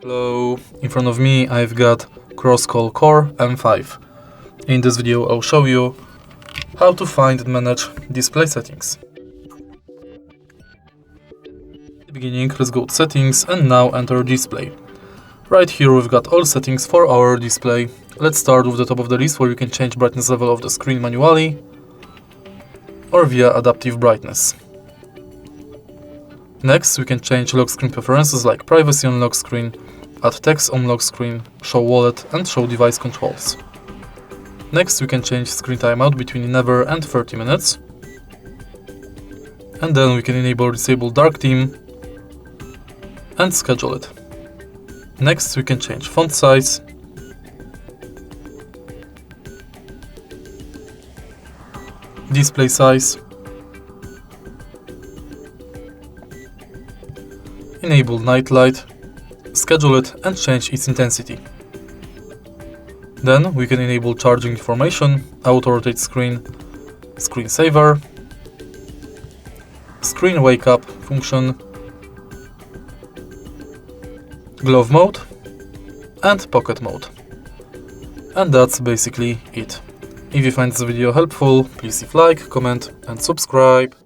Hello, in front of me I've got CROSSCALL Core M5. In this video I'll show you how to find and manage display settings. At the beginning, let's go to settings and now enter display. Right here we've got all settings for our display. Let's start with the top of the list where you can change brightness level of the screen manually or via adaptive brightness. Next, we can change lock screen preferences like privacy on lock screen, add text on lock screen, show wallet and show device controls. Next, we can change screen timeout between never and 30 minutes. And then we can enable disable dark theme and schedule it. Next, we can change font size, display size, enable night light, schedule it and change its intensity. Then we can enable charging information, auto rotate screen, screensaver, screen wake up function, glove mode and pocket mode. And that's basically it. If you find this video helpful, please leave like, comment and subscribe.